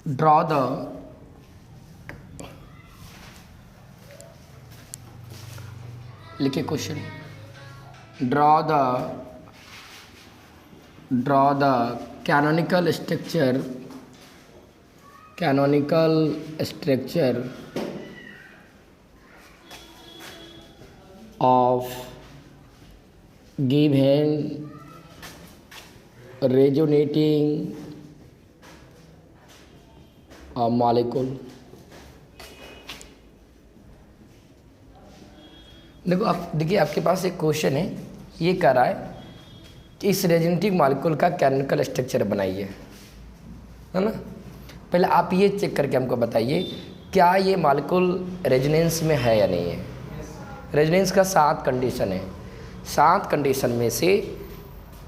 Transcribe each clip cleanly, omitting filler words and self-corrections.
draw the लिखिए question draw the canonical structure of given resonating molecule। देखो आप देखिए, आपके पास एक क्वेश्चन है, ये कह रहा है कि इस रेजोनेटिंग मॉलिक्यूल का कैनोनिकल स्ट्रक्चर बनाइए, है ना। पहले आप ये चेक करके हमको बताइए क्या ये मॉलिक्यूल रेजोनेंस में है या नहीं है। रेजोनेंस का 7 कंडीशन है, 7 कंडीशन में से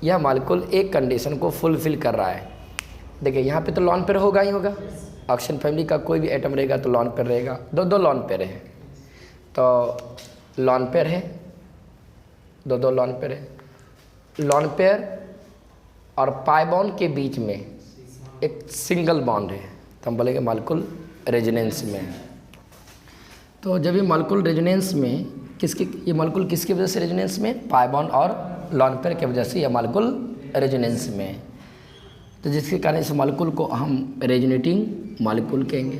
यह मॉलिक्यूल एक कंडीशन को फुलफिल कर रहा है। देखिए यहाँ पे तो लॉन पेयर होगा ही होगा, ऑक्सीजन फैमिली का कोई भी एटम रहेगा तो लॉन पेयर रहेगा, दो लॉन पेयर है, तो लॉन पेयर है, दो लॉन पेयर है। लॉन पेयर और पाई बॉन्ड के बीच में एक सिंगल बॉन्ड है, तो हम बोलेंगे मॉलिक्यूल रेजोनेंस में है। तो जब ये मॉलिक्यूल रेजोनेंस में ये मॉलिक्यूल किसकी वजह से रेजोनेंस में, पाई बॉन्ड और लॉन पेयर की वजह से यह मॉलिक्यूल रेजोनेंस में है, तो जिसके कारण इस मॉलिक्यूल को हम रेजोनेटिंग मॉलिक्यूल कहेंगे।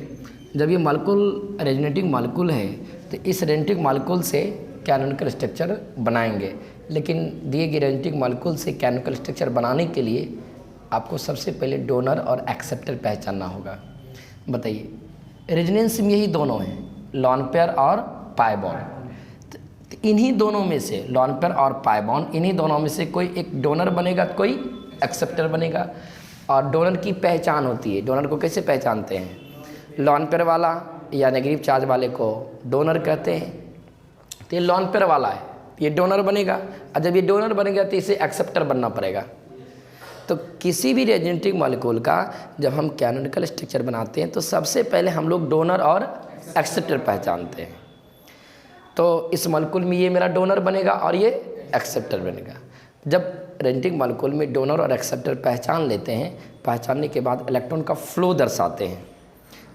जब ये मॉलिक्यूल रेजोनेटिंग मॉलिक्यूल है तो इस रेजोनेटिंग मॉलिक्यूल से कैनोनिकल स्ट्रक्चर बनाएंगे। लेकिन दिए गए रेजोनेटिंग मॉलिक्यूल से कैनोनिकल स्ट्रक्चर बनाने के लिए आपको सबसे पहले डोनर और एक्सेप्टर पहचानना होगा। बताइए, रेजोनेंस में यही दोनों हैं, लॉन पेयर और पाई बॉन्ड। तो इन्हीं दोनों में से, लॉन पेयर और पाई बॉन्ड, इन्हीं दोनों में से कोई एक डोनर बनेगा तो कोई एक्सेप्टर बनेगा। और डोनर की पहचान होती है, डोनर को कैसे पहचानते हैं, लॉन पेयर वाला या नेगेटिव चार्ज वाले को डोनर कहते हैं। तो ये लॉन पेयर वाला है, ये डोनर बनेगा, और जब ये डोनर बनेगा तो इसे एक्सेप्टर बनना पड़ेगा। तो किसी भी रेजोनेटिंग मॉलिक्यूल का जब हम कैनोनिकल स्ट्रक्चर बनाते हैं तो सबसे पहले हम लोग डोनर और एक्सेप्टर पहचानते हैं। तो इस मॉलिक्यूल में ये मेरा डोनर बनेगा और ये एक्सेप्टर बनेगा। जब रेजोनेटिंग मॉलिक्यूल में डोनर और एक्सेप्टर पहचान लेते हैं, पहचानने के बाद इलेक्ट्रॉन का फ्लो दर्शाते हैं।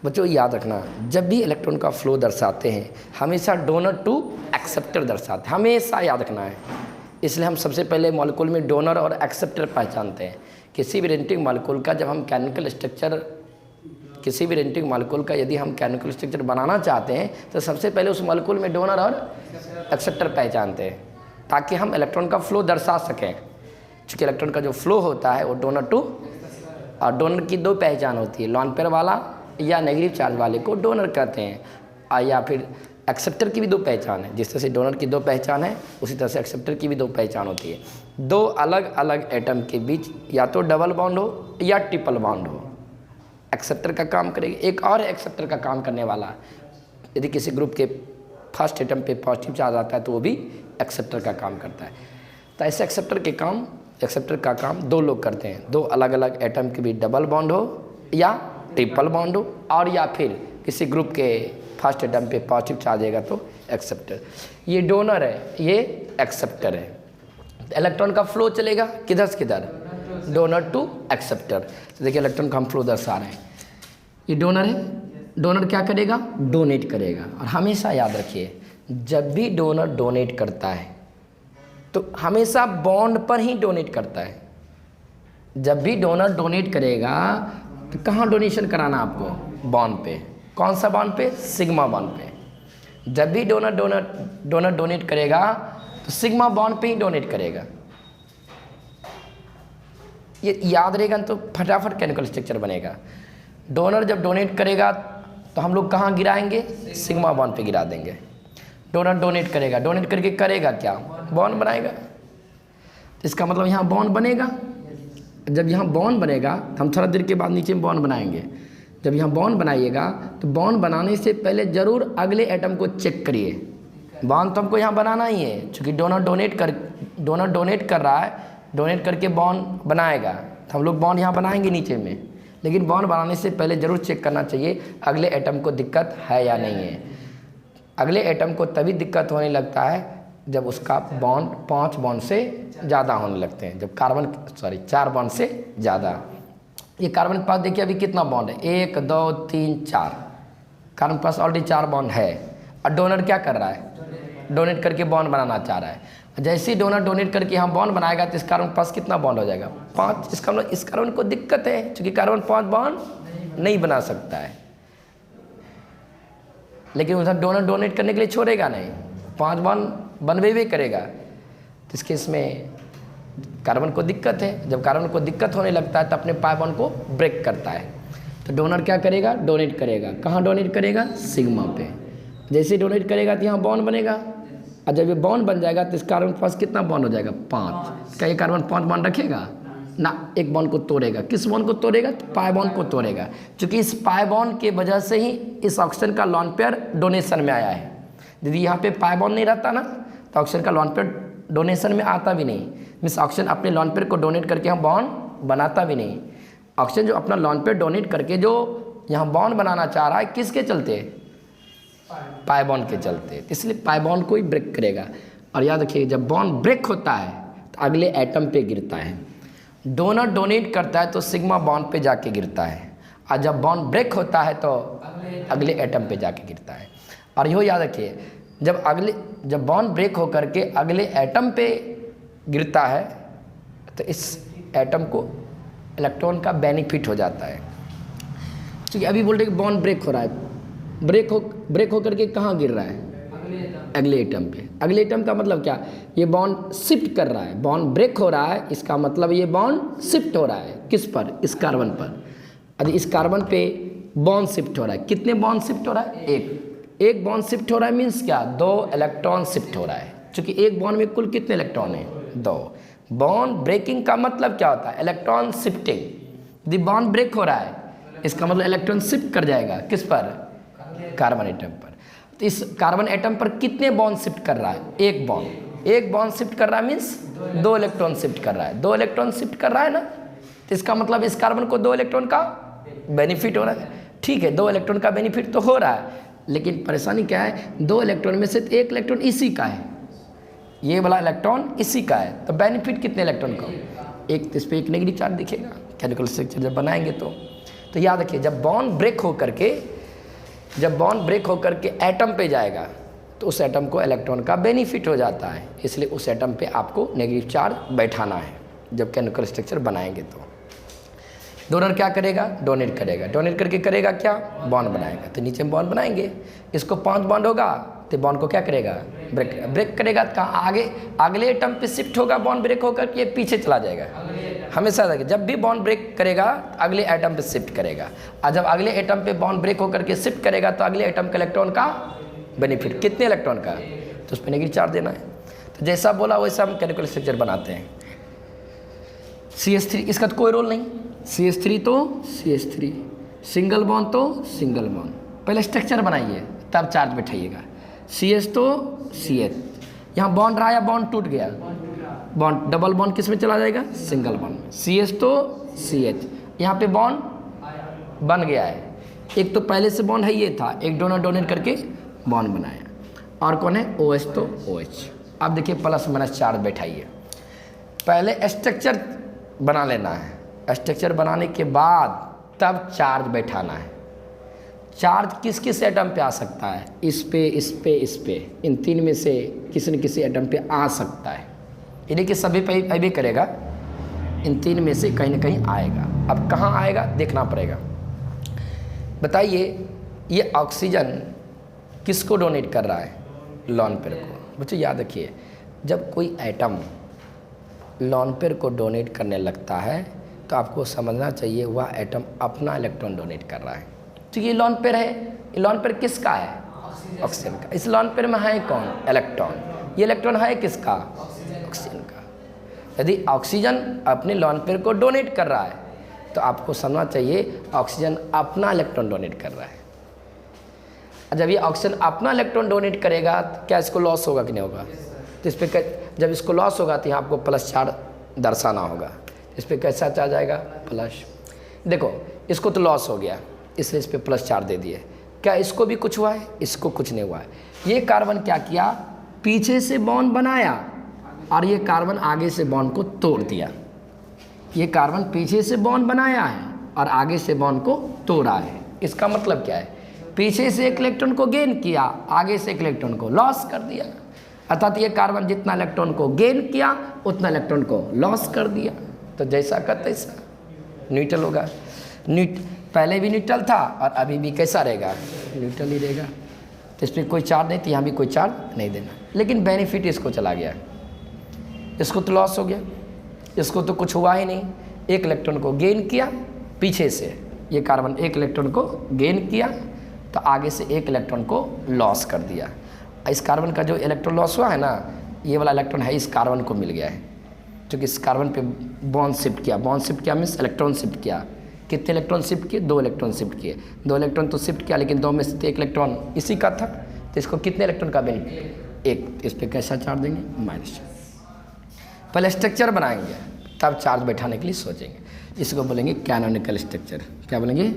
बच्चों याद रखना, जब भी इलेक्ट्रॉन का फ्लो दर्शाते हैं हमेशा डोनर टू एक्सेप्टर दर्शाते हैं, हमेशा याद रखना है। इसलिए हम सबसे पहले मॉलिक्यूल में डोनर और एक्सेप्टर पहचानते हैं। किसी भी रेजोनेटिंग मॉलिक्यूल का जब हम कैनोनिकल स्ट्रक्चर, किसी भी रेजोनेटिंग मॉलिक्यूल का यदि हम कैनोनिकल स्ट्रक्चर बनाना चाहते हैं तो सबसे पहले उस मॉलिक्यूल में डोनर और एक्सेप्टर पहचानते हैं, ताकि हम इलेक्ट्रॉन का फ्लो दर्शा सकें। चूँकि इलेक्ट्रॉन का जो फ्लो होता है वो डोनर टू, और डोनर की 2 पहचान होती है, लॉन पेयर वाला या नेगेटिव चार्ज वाले को डोनर कहते हैं, या फिर एक्सेप्टर की भी 2 पहचान है। जिस तरह से डोनर की 2 पहचान है उसी तरह से एक्सेप्टर की भी 2 पहचान होती है। 2 अलग अलग एटम के बीच या तो डबल बॉन्ड हो या ट्रिपल बॉन्ड हो, एक्सेप्टर का काम करेगी। एक और एक्सेप्टर का काम करने वाला, यदि किसी ग्रुप के फर्स्ट एटम पे पॉजिटिव चार्ज आता है तो वो भी एक्सेप्टर का काम करता है। तो ऐसे एक्सेप्टर का काम 2 लोग करते हैं, 2 अलग अलग एटम के बीच डबल बॉन्ड हो या ट्रिपल बॉन्ड हो, और या फिर किसी ग्रुप के फर्स्ट एटम पे पॉजिटिव चार्ज आएगा तो एक्सेप्टर। ये डोनर है, ये एक्सेप्टर है। इलेक्ट्रॉन का फ्लो चलेगा किधर से किधर, डोनर टू एक्सेप्टर। तो देखिए इलेक्ट्रॉन का हम फ्लो दर्शा रहे हैं, ये डोनर है, डोनर क्या करेगा, डोनेट करेगा। और हमेशा याद रखिए, जब भी डोनर डोनेट करता है तो हमेशा बॉन्ड पर ही डोनेट करता है। जब भी डोनर डोनेट करेगा तो कहाँ डोनेशन कराना आपको, बॉन्ड पे। कौन सा बॉन्ड पे, सिग्मा बॉन्ड पे। जब भी डोनर डोनेट करेगा तो सिग्मा बॉन्ड पे ही डोनेट करेगा। ये याद रहेगा तो फटाफट कैनोनिकल स्ट्रक्चर बनेगा। डोनर जब डोनेट करेगा तो हम लोग कहाँ गिराएंगे, सिग्मा बॉन्ड पे गिरा देंगे। डोनर डोनेट करेगा, डोनेट करके करेगा क्या, बॉन्ड बनाएगा। तो इसका मतलब यहाँ बॉन्ड बनेगा। जब यहाँ बॉन्ड बनेगा तो हम थोड़ा देर के बाद नीचे में बॉन्ड बनाएंगे। जब यहाँ बॉन्ड बनाइएगा तो बॉन्ड बनाने से पहले ज़रूर अगले एटम को चेक करिए। बॉन्ड तो हमको यहाँ बनाना ही है, क्योंकि डोनर डोनेट कर रहा है, डोनेट करके बॉन्ड बनाएगा तो हम लोग बॉन्ड यहाँ बनाएंगे नीचे में। लेकिन बॉन्ड बनाने से पहले ज़रूर चेक करना चाहिए अगले एटम को दिक्कत है या नहीं है। अगले एटम को तभी दिक्कत होने लगता है जब उसका बॉन्ड 5 बॉन्ड से ज़्यादा होने लगते हैं, जब 4 बॉन्ड से ज़्यादा। ये कार्बन के पास देखिए अभी कितना बॉन्ड है, 1 2 3 4, कार्बन के पास ऑलरेडी 4 बॉन्ड है। और डोनर क्या कर रहा है, डोनेट करके बॉन्ड बनाना चाह रहा है। जैसे ही डोनर डोनेट करके यहाँ बॉन्ड बनाएगा तो इस कार्बन के पास कितना बॉन्ड हो जाएगा, 5। इसका मतलब इस कार्बन को दिक्कत है क्योंकि कार्बन 5 बॉन्ड नहीं बना सकता है, लेकिन उधर डोनर डोनेट करने के लिए छोड़ेगा नहीं, 5 बॉन्ड बनवे भी करेगा। तो इस केस में कार्बन को दिक्कत है। जब कार्बन को दिक्कत होने लगता है तो अपने पाई बॉन्ड को ब्रेक करता है। तो डोनर क्या करेगा, डोनेट करेगा। कहाँ डोनेट करेगा, सिग्मा पे। जैसे डोनेट करेगा तो यहाँ बॉन्ड बनेगा, और जब ये बॉन्ड बन जाएगा तो इस कार्बन के पास कितना बॉन्ड हो जाएगा, 5। क्या ये कार्बन 5 बॉन्ड रखेगा ना, एक बॉन्ड को तोड़ेगा। किस बॉन्ड को तोड़ेगा, तो पाई बॉन्ड को तोड़ेगा, क्योंकि इस पाई बॉन्ड के वजह से ही इस ऑक्सीजन का लॉन पेयर डोनेशन में आया है। यदि यहाँ पे पाई बॉन्ड नहीं रहता ना तो ऑक्सीजन का लॉन पेयर डोनेशन में आता भी नहीं। मीन्स ऑक्सीजन अपने लॉन पेयर को डोनेट करके यहाँ बॉन्ड बनाता भी नहीं। ऑक्सीजन जो अपना लॉन पेयर डोनेट करके जो यहाँ बॉन्ड बनाना चाह रहा है, किसके चलते, पाई बॉन्ड के चलते, इसलिए पाई बॉन्ड को ही ब्रेक करेगा। और याद रखिए जब बॉन्ड ब्रेक होता है तो अगले एटम पे गिरता है। डोनर डोनेट करता है तो सिग्मा बॉन्ड पे जाके गिरता है, और जब बॉन्ड ब्रेक होता है तो अगले एटम पे जाके गिरता है। और यो याद रखिए जब बॉन्ड ब्रेक होकर के अगले एटम पे गिरता है तो इस एटम को इलेक्ट्रॉन का बेनिफिट हो जाता है। क्योंकि अभी बोल रहे कि बॉन्ड ब्रेक हो रहा है, ब्रेक होकर के कहाँ गिर रहा है, अगले एटम पे। अगले एटम का मतलब क्या, ये बॉन्ड शिफ्ट कर रहा है। बॉन्ड ब्रेक हो रहा है, इसका मतलब ये बॉन्ड शिफ्ट हो रहा है। किस पर, इस कार्बन पर। यदि इस कार्बन पे बॉन्ड शिफ्ट हो रहा है, कितने बॉन्ड शिफ्ट हो रहा है, एक बॉन्ड शिफ्ट हो रहा है। मीन्स क्या, 2 इलेक्ट्रॉन शिफ्ट हो रहा है। क्योंकि एक बॉन्ड में कुल कितने इलेक्ट्रॉन है, 2। बॉन्ड ब्रेकिंग का मतलब क्या होता है, इलेक्ट्रॉन शिफ्टिंग। यदि बॉन्ड ब्रेक हो रहा है इसका मतलब इलेक्ट्रॉन शिफ्ट कर जाएगा, किस पर, कार्बन एटम पर। तो इस कार्बन एटम पर कितने बॉन्ड शिफ्ट कर रहा है, एक बॉन्ड शिफ्ट कर रहा है। मीन्स 2 इलेक्ट्रॉन शिफ्ट कर रहा है। 2 इलेक्ट्रॉन शिफ्ट कर रहा है ना, तो इसका मतलब इस कार्बन को 2 इलेक्ट्रॉन का बेनिफिट हो रहा है। ठीक है, 2 इलेक्ट्रॉन का बेनिफिट तो हो रहा है, लेकिन परेशानी क्या है, 2 इलेक्ट्रॉन में से 1 इलेक्ट्रॉन इसी का है, ये वाला इलेक्ट्रॉन इसी का है। तो बेनिफिट कितने इलेक्ट्रॉन का, एक। इस पर एक नेगेटिव चार्ज दिखेगा केमिकल स्ट्रक्चर जब बनाएंगे तो याद रखिए जब बॉन्ड ब्रेक होकर के एटम पे जाएगा तो उस एटम को इलेक्ट्रॉन का बेनिफिट हो जाता है। इसलिए उस एटम पे आपको नेगेटिव चार्ज बैठाना है जब केमिकल स्ट्रक्चर बनाएंगे। तो डोनर क्या करेगा, डोनेट करेगा। डोनेट करके करेगा क्या, बॉन्ड बनाएगा। तो नीचे में बॉन्ड बनाएंगे, इसको 5 बॉन्ड होगा तो बॉन्ड को क्या करेगा, ब्रेक करेगा। कहाँ, आगे अगले एटम पे शिफ्ट होगा। बॉन्ड ब्रेक होकर के पीछे चला जाएगा हमेशा। जब भी बॉन्ड ब्रेक करेगा अगले एटम पे शिफ्ट करेगा, और जब अगले एटम पे बॉन्ड ब्रेक होकर के शिफ्ट करेगा तो अगले एटम के इलेक्ट्रॉन का बेनिफिट, कितने इलेक्ट्रॉन का, तो उस पर नेगेटिव चार्ज देना है। तो जैसा बोला वैसा हम केमिकल स्ट्रक्चर बनाते हैं। CH3 इसका तो कोई रोल नहीं, CH3 तो CH3, सिंगल बॉन्ड तो सिंगल बॉन्ड। पहले स्ट्रक्चर बनाइए तब चार्ज बैठाइएगा। CH तो CH, यहाँ बॉन्ड रहा या बॉन्ड टूट गया, बॉन्ड डबल बॉन्ड किस में चला जाएगा, सिंगल बॉन्ड। CH तो CH, यहाँ पे बॉन्ड बन गया है। एक तो पहले से बॉन्ड है, ये था, एक डोनर डोनेट करके बॉन्ड बनाया। और कौन है, OH तो OH। अब देखिए प्लस माइनस चार्ज बैठाइए। पहले स्ट्रक्चर बना लेना है, स्ट्रक्चर बनाने के बाद तब चार्ज बैठाना है। चार्ज किस किस एटम पे आ सकता है, इस पे, इस पे, इस पे, इन 3 में से किसी न किसी एटम पे आ सकता है। यानी कि सभी पे भी करेगा, इन 3 में से कहीं ना कहीं आएगा। अब कहाँ आएगा देखना पड़ेगा। बताइए ये ऑक्सीजन किसको डोनेट कर रहा है, लॉन पेयर को। बच्चों याद रखिए जब कोई एटम लॉन पेयर को डोनेट करने लगता है तो आपको समझना चाहिए वह एटम अपना इलेक्ट्रॉन डोनेट कर रहा है। तो ये लॉन पेयर है, ये लॉन पेयर किसका है, ऑक्सीजन का। इस लॉन पेयर में है कौन, इलेक्ट्रॉन। ये इलेक्ट्रॉन है किसका, ऑक्सीजन का। यदि ऑक्सीजन अपने लॉन पेयर को डोनेट कर रहा है तो आपको समझना चाहिए ऑक्सीजन अपना इलेक्ट्रॉन डोनेट कर रहा है। जब ये ऑक्सीजन अपना इलेक्ट्रॉन डोनेट करेगा तो क्या इसको लॉस होगा कि नहीं होगा, तो इस पर जब इसको लॉस होगा तो यहाँ आपको प्लस चार्ज दर्शाना होगा। इस पर कैसा चार्ज आएगा, प्लस। देखो इसको तो लॉस हो गया इसलिए इस पर प्लस चार्ज दे दिए। क्या इसको भी कुछ हुआ है, इसको कुछ नहीं हुआ है। ये कार्बन क्या किया, पीछे से बॉन्ड बनाया और ये कार्बन आगे से बॉन्ड को तोड़ दिया। ये कार्बन पीछे से बॉन्ड बनाया है और आगे से बॉन्ड को तोड़ा है। इसका मतलब क्या है, पीछे से एक इलेक्ट्रॉन को गेन किया, आगे से एक इलेक्ट्रॉन को लॉस कर दिया। अर्थात ये कार्बन जितना इलेक्ट्रॉन को गेन किया उतना इलेक्ट्रॉन को लॉस कर दिया। तो जैसा का तैसा न्यूट्रल होगा। पहले भी न्यूट्रल था और अभी भी कैसा रहेगा, न्यूट्रल ही रहेगा। तो इस पर कोई चार्ज नहीं, तो यहाँ भी कोई चार्ज नहीं देना। लेकिन बेनिफिट इसको चला गया, इसको तो लॉस हो गया, इसको तो कुछ हुआ ही नहीं। एक इलेक्ट्रॉन को गेन किया पीछे से, ये कार्बन एक इलेक्ट्रॉन को गेन किया तो आगे से एक इलेक्ट्रॉन को लॉस कर दिया। इस कार्बन का जो इलेक्ट्रॉन लॉस हुआ है ना, ये वाला इलेक्ट्रॉन है इस कार्बन को मिल गया है, क्योंकि इस कार्बन पे बॉन्ड शिफ्ट किया। बॉन्ड शिफ्ट किया मीन्स इलेक्ट्रॉन शिफ्ट किया। कितने इलेक्ट्रॉन शिफ्ट किए, 2 इलेक्ट्रॉन शिफ्ट किए। 2 इलेक्ट्रॉन तो शिफ्ट किया, लेकिन 2 में से एक इलेक्ट्रॉन इसी का था, तो इसको कितने इलेक्ट्रॉन का बेनिफिट, एक। इस पर कैसा चार्ज देंगे, माइनस। पहले स्ट्रक्चर बनाएंगे तब चार्ज बैठाने के लिए सोचेंगे। इसको बोलेंगे कैनोनिकल स्ट्रक्चर। क्या बोलेंगे,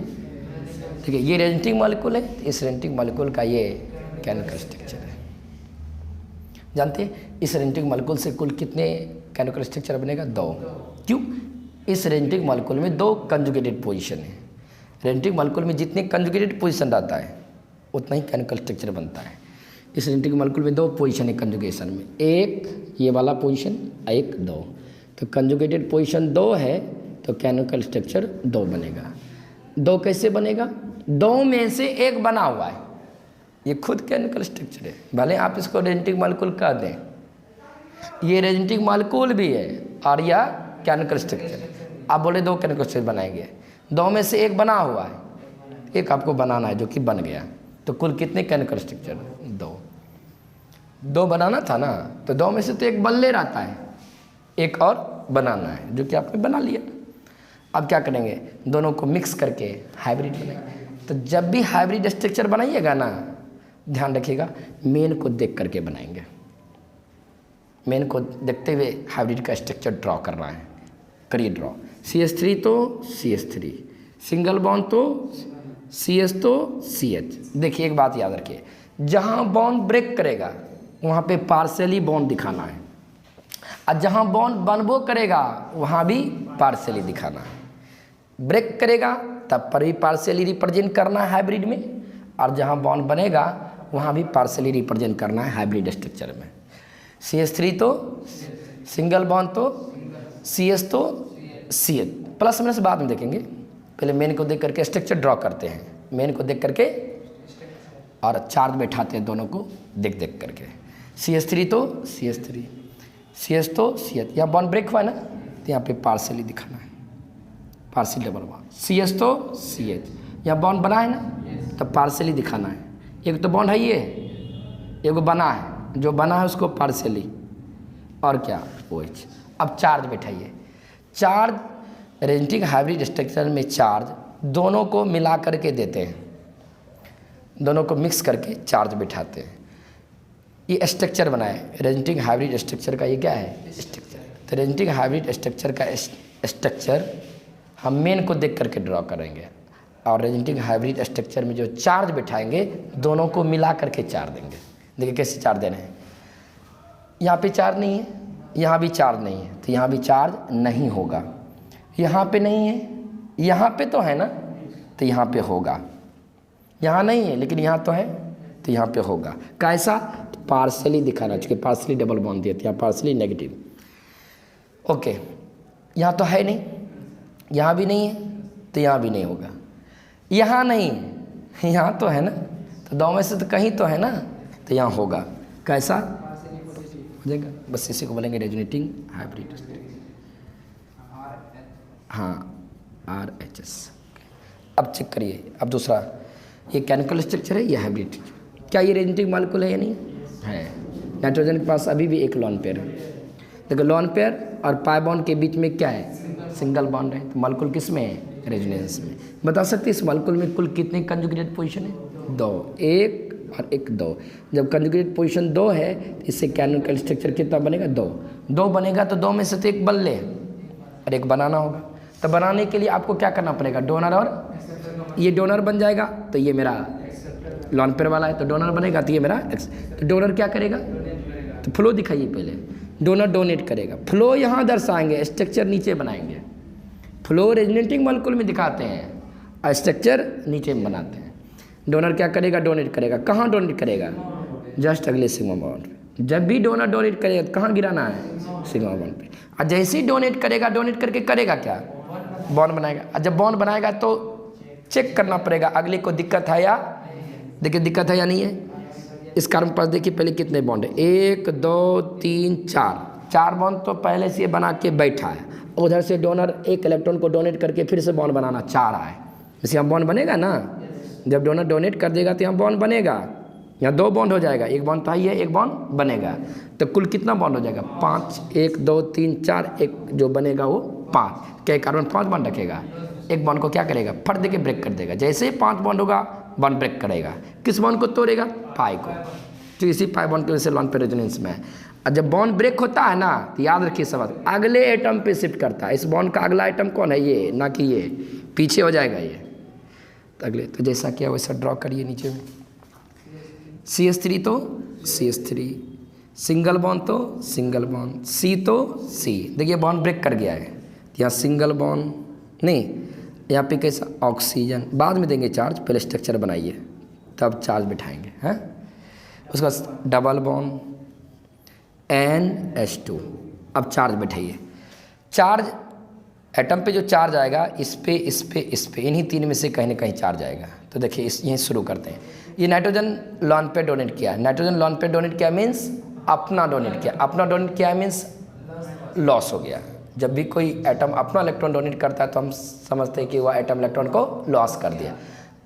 ठीक है। ये रेजोनेटिंग मॉलिक्यूल है, इस रेजोनेटिंग मॉलिक्यूल का ये कैनोनिकल स्ट्रक्चर है। जानते हैं इस रेजोनेटिंग मॉलिक्यूल से कुल कितने कैनोनिकल स्ट्रक्चर बनेगा, 2। क्यों, इस रेजोनेटिंग मॉलिक्यूल में 2 कंजुगेटेड पोजीशन है। रेजोनेटिंग मॉलिक्यूल में जितने कंजुगेटेड पोजीशन रहता है उतना ही कैनोनिकल स्ट्रक्चर बनता है। इस रेजोनेटिंग मॉलिक्यूल में 2 पोजीशन है कंजुगेशन में, एक ये वाला पोजीशन, एक 2। तो कंजुगेटेड पोजीशन 2 है तो कैनोनिकल स्ट्रक्चर 2 बनेगा। 2 कैसे बनेगा, 2 में से एक बना हुआ है, ये खुद कैनोनिकल स्ट्रक्चर है। भले आप इसको रेजोनेटिंग मॉलिक्यूल कह दें, ये रेजोनेटिंग मॉलिक्यूल भी है और यह कैनोनिकल स्ट्रक्चर है। आप बोले 2 कैनोनिकल स्ट्रक्चर बनाएंगे, 2 में से एक बना हुआ है, एक आपको बनाना है जो कि बन गया। तो कुल कितने कैनोनिकल स्ट्रक्चर, 2 बनाना था ना, तो 2 में से तो एक बनले रहता है, एक और बनाना है जो कि आपने बना लिया। अब क्या करेंगे, दोनों को मिक्स करके हाइब्रिड बनाएंगे। तो जब भी हाइब्रिड स्ट्रक्चर बनाइएगा ना, ध्यान रखिएगा मेन को देख करके बनाएंगे। मेन को देखते हुए हाइब्रिड का स्ट्रक्चर ड्रॉ करना है। करिए ड्रॉ। CH3 तो CH3, सिंगल बॉन्ड तो CH तो CH। देखिए एक बात याद रखिए, जहाँ बॉन्ड ब्रेक करेगा वहाँ पे पार्शियली बॉन्ड दिखाना है, और जहाँ बॉन्ड बनबो करेगा वहाँ भी पार्शियली दिखाना है। ब्रेक करेगा तब पर भी पार्शियली रिप्रेजेंट करना है हाइब्रिड में, और जहाँ बॉन्ड बनेगा वहाँ भी पार्शियली रिप्रेजेंट करना है हाइब्रिड स्ट्रक्चर में। CH3 तो सिंगल बॉन्ड तो CH तो CH। प्लस माइनस बाद में देखेंगे, पहले मेन को देख करके स्ट्रक्चर ड्रॉ करते हैं। मेन को देख करके और चार्ज बैठाते हैं दोनों को देख देख करके। CH3 तो CH3, CH तो CH। यहाँ बॉन्ड ब्रेक हुआ है ना, तो यहाँ पे पार्शियली दिखाना है, पार्शियल डबल बॉन्ड। CH तो CH, यहाँ बॉन्ड बना है ना, तो पार्शियली दिखाना है। एक तो बॉन्ड है ये, एक बना है, जो बना है उसको पार्शियली, और क्या OH। अब चार्ज बैठाइए। चार्ज रेजोनेटिंग हाइब्रिड स्ट्रक्चर में चार्ज दोनों को मिला करके देते हैं, दोनों को मिक्स करके चार्ज बैठाते हैं। ये स्ट्रक्चर बनाए रेजोनेटिंग हाइब्रिड स्ट्रक्चर का, ये क्या है स्ट्रक्चर। तो रेजोनेटिंग हाइब्रिड स्ट्रक्चर का स्ट्रक्चर हम मेन को देख करके ड्रॉ करेंगे, और रेजोनेटिंग हाइब्रिड स्ट्रक्चर में जो चार्ज बैठाएंगे दोनों को मिला करके चार्ज देंगे। देखिए कैसे चार्ज देना है। यहाँ पे चार्ज नहीं है, यहाँ भी चार्ज नहीं है, तो यहाँ भी चार्ज नहीं होगा। यहाँ पे नहीं है, यहाँ पे तो है ना, तो यहाँ पे होगा। यहाँ नहीं है लेकिन यहाँ तो है, तो यहाँ पे होगा। कैसा, पार्शियली दिखाना, चूँकि पार्शियली डबल बॉन्ड दिया, तो यहाँ पार्शियली नेगेटिव। ओके, यहाँ तो है नहीं, यहाँ भी नहीं है, तो यहाँ भी नहीं होगा। यहाँ नहीं, यहाँ तो है ना, तो 2 में से तो कहीं तो है ना, तो यहाँ होगा। कैसा हो जाएगा, बस इसी को बोलेंगे रेजोनेटिंग हाइब्रिड। हाँ, RHS। अब चेक करिए। अब दूसरा, ये केमिकल स्ट्रक्चर है, ये हाइब्रिड। क्या ये रेजोनेटिंग मॉलिक्यूल है या नहीं है। नाइट्रोजन के पास अभी भी एक लोन पेयर है। देखो लोन पेयर और पाई बॉन्ड के बीच में क्या है, सिंगल बॉन्ड है। तो मॉलिक्यूल किस में है, रेजोनेंस में। बता सकते हैं इस मॉलिक्यूल में कुल कितने कंजुगेटेड पोजीशन है, 2, 1 और 1, 2। जब कंजुगेटेड पोजीशन 2 है तो इससे कैनोनिकल स्ट्रक्चर कितना बनेगा, 2 बनेगा। तो 2 में से तो एक बन ले और एक बनाना होगा। तो बनाने के लिए आपको क्या करना पड़ेगा, डोनर, और ये डोनर बन जाएगा, तो ये मेरा लॉन पेयर वाला है, तो डोनर बनेगा, तो ये मेरा एक्स। तो डोनर क्या करेगा, तो फ्लो दिखाइए पहले। डोनर डोनेट करेगा, फ्लो यहाँ दर्शाएंगे, स्ट्रक्चर नीचे बनाएंगे। फ्लो रेजोनेटिंग मॉलिक्यूल में दिखाते हैं, स्ट्रक्चर नीचे में बनाते हैं। डोनर क्या करेगा? डोनेट करेगा। कहाँ डोनेट करेगा? जस्ट अगले सिग्मा बॉन्ड। जब भी डोनर डोनेट करेगा तो कहाँ गिराना है? सिग्मा बॉन्ड पे। और जैसे ही डोनेट करेगा, डोनेट करके करेगा क्या? बॉन्ड बनाएगा। और जब बॉन्ड बनाएगा तो चेक करना पड़ेगा अगले को दिक्कत है या, देखिए दिक्कत है या नहीं है। इस कार्बन के पास देखिए पहले कितने बॉन्ड है, 1 2 3 4 बॉन्ड तो पहले से बना के बैठा है। उधर से डोनर एक इलेक्ट्रॉन को डोनेट करके फिर से बॉन्ड बनाना चाह रहा है, इसे यहाँ बॉन्ड बनेगा ना। जब डोनर डोनेट कर देगा तो यहाँ बॉन्ड बनेगा, यहाँ 2 बॉन्ड हो जाएगा, एक बॉन्ड तो ही है, एक बॉन्ड बनेगा। तो कुल कितना बॉन्ड हो जाएगा? 5, 1 2 3 4, एक जो बनेगा वो 5। क्या कार्बन 5 बॉन्ड रखेगा? एक बॉन्ड को क्या करेगा? फट दे के ब्रेक कर देगा। जैसे ही 5 बॉन्ड होगा बॉन्ड ब्रेक करेगा। किस बॉन्ड को तोड़ेगा? पाई को, तो इसी पाई बॉन्ड की वजह से लॉन पे रेजोनेंस में है। और जब बॉन्ड ब्रेक होता है ना तो याद रखिए सब अगले एटम पे शिफ्ट करता है। इस बॉन्ड का अगला एटम कौन है? ये, ना कि ये पीछे हो जाएगा ये तो अगले। तो जैसा किया वैसा ड्रॉ करिए नीचे में। CH3 तो CH3, सिंगल बॉन्ड तो सिंगल बॉन्ड, C तो C। देखिए बॉन्ड ब्रेक कर गया है, यहाँ सिंगल बॉन्ड नहीं, यहाँ पे कैसा? ऑक्सीजन। बाद में देंगे चार्ज, पहले स्ट्रक्चर बनाइए तब चार्ज बिठाएंगे, हैं। उसका डबल बॉन्ड NH2। अब चार्ज बैठाइए। चार्ज एटम पे जो चार्ज आएगा इस पे, इस पे, इस पे, इन्हीं 3 में से कहीं ना कहीं चार्ज आएगा। तो देखिए इस यहीं शुरू करते हैं। ये नाइट्रोजन लॉन पे डोनेट किया, नाइट्रोजन लॉन पे डोनेट किया मीन्स अपना डोनेट किया, अपना डोनेट किया मीन्स लॉस हो गया। जब भी कोई एटम अपना इलेक्ट्रॉन डोनेट करता है तो हम समझते हैं कि वह एटम इलेक्ट्रॉन को लॉस कर दिया।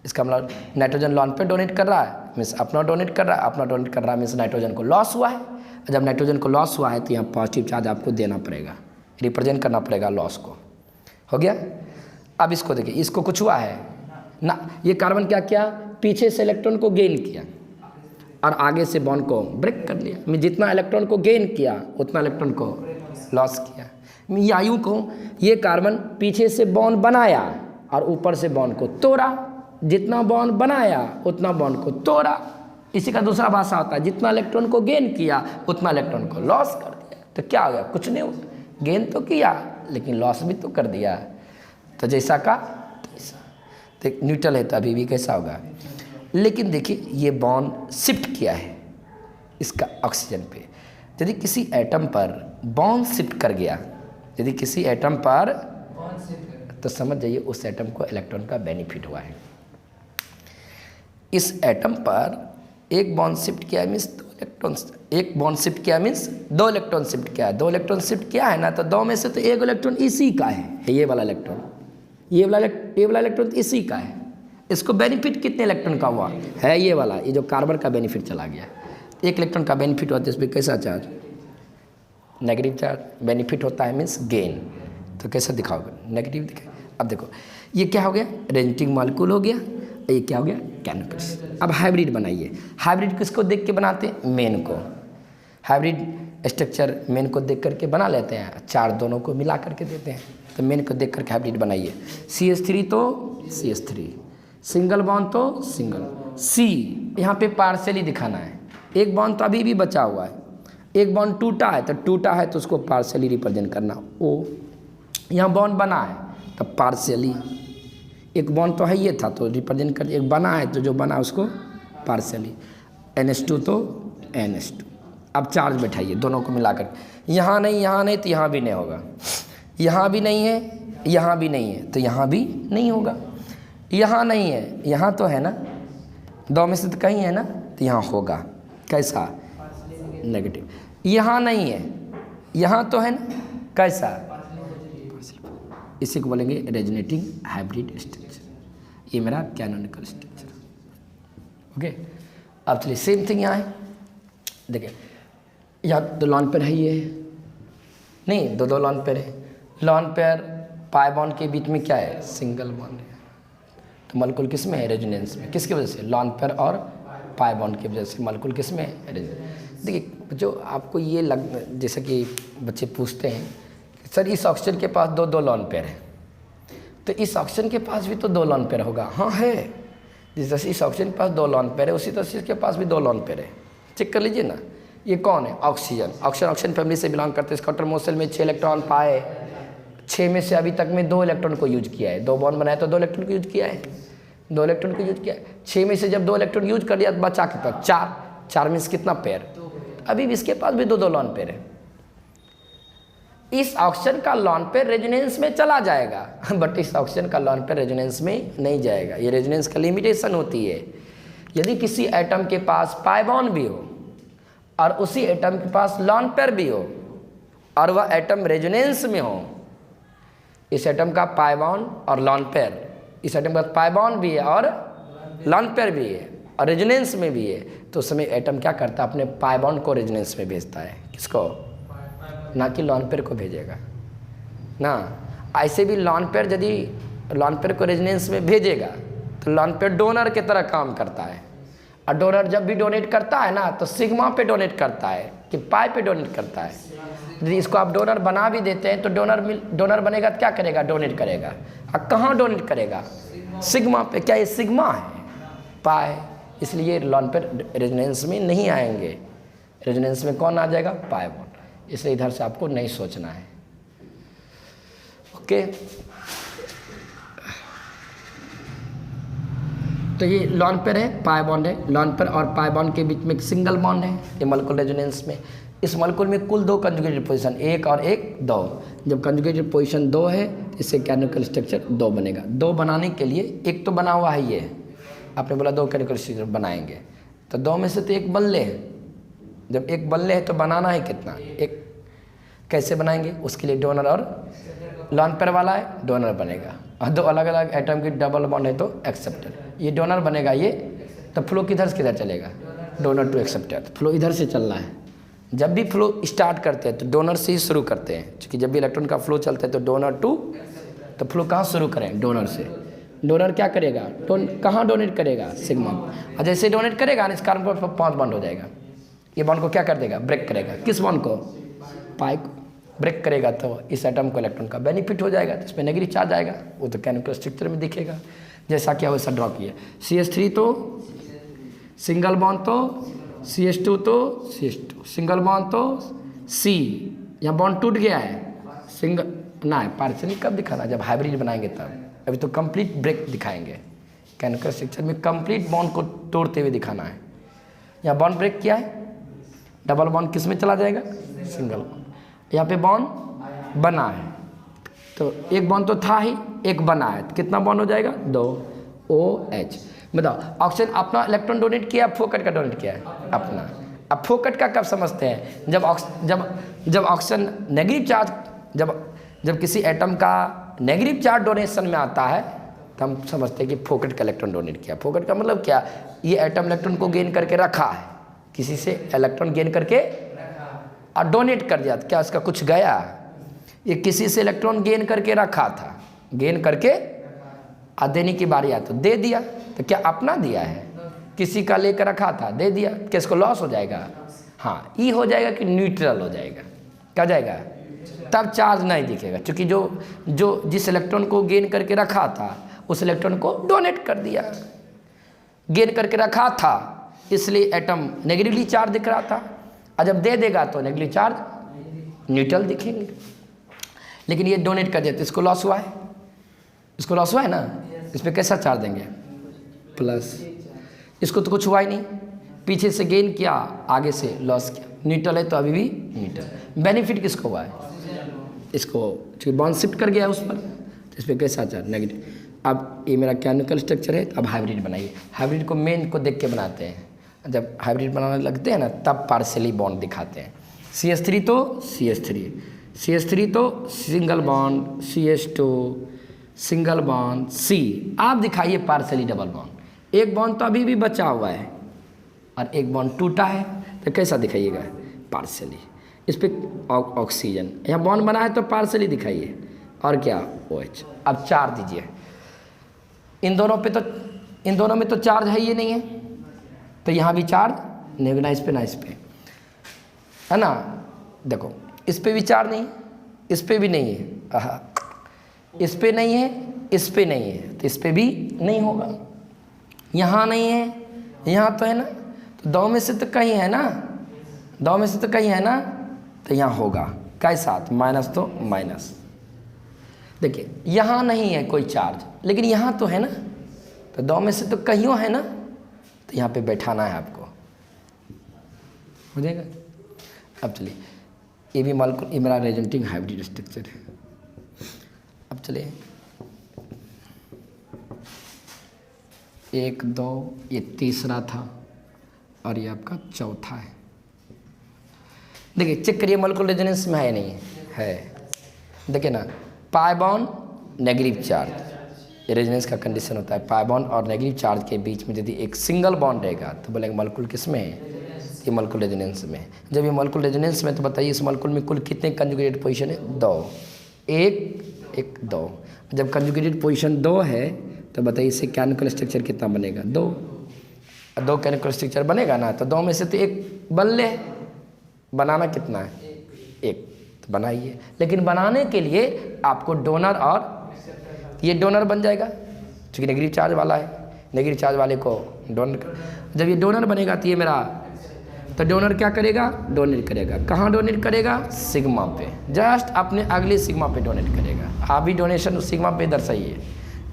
इसका मतलब नाइट्रोजन लॉन पे डोनेट कर रहा है मीन्स अपना डोनेट कर रहा है, अपना डोनेट कर रहा है मीन्स नाइट्रोजन को लॉस हुआ है। जब नाइट्रोजन को लॉस हुआ है तो यहाँ पॉजिटिव चार्ज आपको देना पड़ेगा, रिप्रेजेंट करना पड़ेगा लॉस को। हो गया। अब इसको देखिए, इसको कुछ हुआ है ना, ये कार्बन क्या किया? पीछे से इलेक्ट्रॉन को गेन किया और आगे से बॉन्ड को ब्रेक कर लिया। मैं जितना इलेक्ट्रॉन को गेन किया उतना इलेक्ट्रॉन को लॉस किया। या यूँ कहूँ, ये कार्बन पीछे से बॉन्ड बनाया और ऊपर से बॉन्ड को तोड़ा। जितना बॉन्ड बनाया उतना बॉन्ड को तोड़ा। इसी का दूसरा भाषा होता है, जितना इलेक्ट्रॉन को गेन किया उतना इलेक्ट्रॉन को लॉस कर दिया। तो क्या हो गया? कुछ नहीं हुआ, गेन तो किया लेकिन लॉस भी तो कर दिया। तो जैसा का तैसा। तो न्यूट्रल है तो अभी भी कैसा होगा? लेकिन देखिए ये बॉन्ड शिफ्ट किया है इसका ऑक्सीजन पे। यदि किसी एटम पर बॉन्ड शिफ्ट कर गया, यदि किसी एटम पर, तो समझ जाइए उस एटम को इलेक्ट्रॉन का बेनिफिट हुआ है। इस एटम पर एक बॉन्ड शिफ्ट किया मीन्स 2 इलेक्ट्रॉन, एक बॉन्ड शिफ्ट किया मीन्स 2 इलेक्ट्रॉन शिफ्ट किया है। 2 इलेक्ट्रॉन शिफ्ट किया है ना, तो 2 में से तो 1 इलेक्ट्रॉन इसी का है, ये वाला इलेक्ट्रॉन, ये वाला इलेक्ट्रॉन तो इसी का है। इसको बेनिफिट कितने इलेक्ट्रॉन का हुआ है? ये वाला, ये जो कार्बन का बेनिफिट चला गया। 1 इलेक्ट्रॉन का बेनिफिट होता है, इस पर कैसा चार्ज? Negative charge. बेनिफिट होता है मीन्स गेन, तो कैसा दिखाओगे? नेगेटिव दिखाए। अब देखो ये क्या हो गया? रेजोनेटिंग मॉलिक्यूल हो गया। ये क्या हो गया? कैनोनिकल। अब हाइब्रिड बनाइए। हाइब्रिड किसको देख के बनाते हैं? मेन को। हाइब्रिड स्ट्रक्चर मेन को देख करके बना लेते हैं, चार दोनों को मिला करके देते हैं। तो मेन को देख करके हाइब्रिड बनाइए। CH3 तो CH3, सिंगल बॉन्ड तो सिंगल, C यहाँ पे पार्शियली दिखाना है। एक बॉन्ड तो अभी भी बचा हुआ है, एक बॉन्ड टूटा है तो उसको पार्शियली रिप्रेजेंट करना। O यहाँ बॉन्ड बना है तो पार्शियली, एक बॉन्ड तो है ये था तो रिप्रेजेंट कर, एक बना है तो जो बना उसको पार्शियली। NH2 तो NH2। अब चार्ज बैठाइए दोनों को मिलाकर। यहाँ नहीं तो यहाँ भी नहीं होगा, यहाँ भी नहीं है, यहाँ भी नहीं है तो यहाँ भी नहीं होगा। यहाँ नहीं है, यहाँ तो है ना, दो में से तो कहीं है ना, तो यहाँ होगा। कैसा? नेगेटिव। यहाँ नहीं है, यहाँ तो है ना, कैसा? इसी को बोलेंगे रेजोनेटिंग हाइब्रिड स्ट्रक्चर। ये मेरा कैनोनिकल स्ट्रक्चर। ओके, अब चलिए सेम थिंग यहाँ है। देखिए यहाँ तो लॉन पेयर है, ये नहीं, दो लॉन पेयर है। लॉन पेयर पाई बॉन्ड के बीच में क्या है? सिंगल बॉन्ड है। तो मॉलिक्यूल किस में है? रेजोनेंस में। किसकी वजह से? लॉन पेयर और पाई बॉन्ड की वजह से मॉलिक्यूल किस में है? रेजोनेंस। देखिए जो आपको ये जैसे कि बच्चे पूछते हैं सर इस ऑक्सीजन के पास दो लॉन पेयर है, तो इस ऑक्सीजन के पास भी तो 2 लॉन पेयर होगा। हाँ है, जिस तरह से इस ऑक्सीजन के पास 2 लॉन पेयर है उसी तरह से इसके पास भी 2 लॉन पेयर है। चेक कर लीजिए ना, ये कौन है? ऑक्सीजन। ऑक्सीजन फैमिली से बिलोंग करते हैं। इसका आउटरमोस्ट शेल में 6 इलेक्ट्रॉन पाए, 6 में से अभी तक में 2 इलेक्ट्रॉन को यूज किया है, 2 बॉन्ड बनाया तो 2 इलेक्ट्रॉन को यूज किया है, 2 इलेक्ट्रॉन को यूज किया है। 6 में से जब 2 इलेक्ट्रॉन यूज कर लिया तो बचा कितना, 4, 4 मीन्स कितना पेयर, अभी भी इसके पास भी 2 लॉन पेयर है। इस ऑक्सीजन का लॉन पेयर रेजोनेंस में चला जाएगा, बट इस ऑक्सीजन का लॉन पेयर रेजोनेंस में नहीं जाएगा। ये रेजोनेंस का लिमिटेशन होती है। यदि किसी एटम के पास पाई बॉन्ड भी हो और उसी एटम के पास लॉन पेयर भी हो और वह एटम रेजोनेंस में हो, इस एटम का पाई बॉन्ड और लॉन पेयर, इस एटम का पाई बॉन्ड भी है और लॉन पेयर भी है और रेजोनेंस में भी है, तो उस समय एटम क्या करता है, अपने पाई बॉन्ड को रेजोनेंस में भेजता है। किसको? ना कि लॉन पेयर को भेजेगा ना। ऐसे भी लॉन पेयर यदि लॉन पेयर को रेजोनेंस में भेजेगा तो लॉन पेयर डोनर की तरह काम करता है, और डोनर जब भी डोनेट करता है ना तो सिग्मा पे डोनेट करता है कि पाई पे डोनेट करता है। यदि इसको आप डोनर बना भी देते हैं तो डोनर बनेगा तो क्या करेगा, डोनेट करेगा। और कहाँ डोनेट करेगा, सिग्मा पे। क्या ये सिग्मा है, पाई, इसलिए लॉन पेयर रेजोनेंस में नहीं आएंगे। रेजोनेंस में कौन आ जाएगा, पाई बॉन्ड। इसलिए इधर से आपको नहीं सोचना है। ओके, तो ये लॉन पेयर है, पाई बॉन्ड है। लॉन पेयर और पाई बॉन्ड के बीच में एक सिंगल बॉन्ड है, ये मॉलिक्यूलर रेजोनेंस में। इस मॉलिक्यूल में कुल 2 कंजुगेटेड पोजीशन, 1 और 1 2। जब कंजुगेटेड पोजीशन 2 है तो इससे केमिकल स्ट्रक्चर 2 बनेगा। 2 बनाने के लिए एक तो बना हुआ है, ये आपने बोला 2 केमिकल स्ट्रक्चर बनाएंगे, तो 2 में से तो एक बनले है। जब एक बनले है तो बनाना है कितना, एक। कैसे बनाएंगे, उसके लिए डोनर और लॉन पेयर वाला है, डोनर बनेगा। और 2 अलग अलग एटम की डबल बॉन्ड है तो एक्सेप्टर, ये डोनर बनेगा ये। तो फ्लो किधर से किधर चलेगा, डोनर टू एक्सेप्टर। तो फ्लो इधर से चलना है। जब भी फ्लो स्टार्ट करते हैं तो डोनर से ही शुरू करते हैं, क्योंकि जब भी इलेक्ट्रॉन का फ्लो चलता है तो डोनर टू, तो फ्लो कहाँ शुरू करें, डोनर से। डोनर क्या करेगा, कहाँ डोनेट करेगा, सिग्मा। और जैसे डोनेट करेगा ना, इस कार्बन पर 5 बॉन्ड हो जाएगा। ये बॉन्ड को क्या कर देगा, ब्रेक करेगा। किस बॉन्ड को, पाई को ब्रेक करेगा, तो इस एटम को इलेक्ट्रॉन का बेनिफिट हो जाएगा, तो इसमें नेगेटिव चार्ज आएगा, वो तो केमिकल स्ट्रक्चर में दिखेगा। जैसा क्या वैसा ड्रॉ किया। CH3 तो सिंगल बॉन्ड, तो CH2 तो CH2 सिंगल बॉन्ड, तो C, यहाँ बॉन्ड टूट गया है, सिंगल ना है। पार्शियली कब दिखाना, जब हाइब्रिड बनाएंगे तब। अभी तो कंप्लीट ब्रेक दिखाएंगे, केमिकल स्ट्रक्चर में कंप्लीट बॉन्ड को तोड़ते हुए दिखाना है। यहाँ बॉन्ड ब्रेक किया है, डबल बॉन्ड किस में चला जाएगा, सिंगल। यहाँ पे बॉन्ड बना है, तो एक बॉन्ड तो था ही, एक बना है, तो कितना बॉन्ड हो जाएगा, 2 OH। बताओ, ऑक्सीजन अपना इलेक्ट्रॉन डोनेट किया, फोकट का डोनेट किया है अपना। अब फोकट का कब समझते हैं, जब ऑक्सीजन नेगेटिव चार्ज, जब किसी एटम का नेगेटिव चार्ज डोनेशन में आता है तो हम समझते हैं कि फोकट का इलेक्ट्रॉन डोनेट किया। फोकट का मतलब क्या, ये एटम इलेक्ट्रॉन को गेन करके रखा है, किसी से इलेक्ट्रॉन गेन करके और डोनेट कर दिया, तो क्या उसका कुछ गया, ये किसी से इलेक्ट्रॉन गेन करके रखा था, गेन करके और देने की बारी आया तो दे दिया, तो क्या अपना दिया है, किसी का लेकर रखा था दे दिया, क्या इसको लॉस हो जाएगा, हाँ ई हो जाएगा कि न्यूट्रल हो जाएगा, क्या जाएगा, तब चार्ज नहीं दिखेगा, क्योंकि जो जिस इलेक्ट्रॉन को गेन करके रखा था उस इलेक्ट्रॉन को डोनेट कर दिया, गेन करके रखा था इसलिए एटम नेगेटिवली चार्ज दिख रहा था, और जब दे देगा तो नेगेटिव चार्ज न्यूट्रल दिखेंगे। लेकिन ये डोनेट कर दिया तो इसको लॉस हुआ है, इसको लॉस हुआ है ना, इस पर कैसा चार्ज देंगे, प्लस। इसको तो कुछ हुआ ही नहीं, पीछे से गेन किया आगे से लॉस किया, न्यूट्रल है तो अभी भी न्यूट्रल। बेनिफिट किसको हुआ है, इसको बॉन्ड शिफ्ट कर गया उस पर, तो इस पर कैसा चार्ज, नेगेटिव। अब ये मेरा केमिकल स्ट्रक्चर है, अब हाइब्रिड बनाइए। हाइब्रिड को मेन को देख के बनाते हैं, जब हाइब्रिड बनाने लगते हैं ना तब पार्शियली बॉन्ड दिखाते हैं। CH3 तो CH3 तो single bond, CH2 single bond, C। आप दिखाइए पार्शियली डबल बॉन्ड, एक बॉन्ड तो अभी भी बचा हुआ है और एक बॉन्ड टूटा है, तो कैसा दिखाइएगा, पार्शियली। इस पर ऑक्सीजन, यहाँ बॉन्ड बना है तो पार्शियली दिखाइए, और क्या OH। अब चार्ज दीजिए, इन दोनों में तो चार्ज है, ये नहीं है, तो यहाँ भी चार्ज नहीं, ना इस पे ना इस पे, है ना। देखो इस पे भी चार्ज नहीं, इस पे भी नहीं है, इस पे नहीं है, इस पे नहीं है, तो इस पे भी नहीं होगा। यहाँ नहीं है, यहाँ तो है ना, तो दो में से तो कहीं है ना, दो में से तो कहीं है ना, तो यहाँ होगा कैसा, माइनस तो माइनस, देखिए यहाँ नहीं है कोई चार्ज, लेकिन यहाँ तो है ना, तो दो में से तो कहीं है ना, तो यहाँ पे बैठाना है आपको, हो जाएगा। अब चलिए ये भी मॉलिक्यूल, ये मेरा रेजोनेटिंग हाइब्रिड स्ट्रक्चर है। अब चलिए 1 2, ये तीसरा था और ये आपका चौथा है। देखिए चेक करिए मॉलिक्यूलर रेजोनेंस में है या नहीं है। देखिए ना, पाई बॉन्ड नेगेटिव चार्ज, ये रेजोनेंस का कंडीशन होता है। पाई बॉन्ड और नेगेटिव चार्ज के बीच में यदि एक सिंगल बॉन्ड रहेगा तो बोलेंगे मॉलिक्यूल किस में है, ये मॉलिक्यूलर रेजोनेंस में है। जब ये मॉलिक्यूलर रेजोनेंस में, तो बताइए इस मॉलिक्यूल में कुल कितने कंजुगेटेड पोजीशन है, 2, 1 2। जब कंजुगेटेड पोजीशन 2 है तो बताइए इससे केमिकल स्ट्रक्चर कितना बनेगा, 2 केमिकल स्ट्रक्चर बनेगा ना, तो 2 में से तो एक बन ले, बनाना कितना है, 1, तो बनाइए। लेकिन बनाने के लिए आपको डोनर, और ये डोनर बन जाएगा क्योंकि नेगेटिव चार्ज वाला है, नेगेटिव चार्ज वाले को डोनर। जब ये डोनर बनेगा तो ये मेरा, तो डोनर क्या करेगा, डोनेट करेगा। कहाँ डोनेट करेगा, सिग्मा पे, जस्ट अपने अगले सिग्मा पे डोनेट करेगा। आप भी डोनेशन सिग्मा पे दर्शाइए।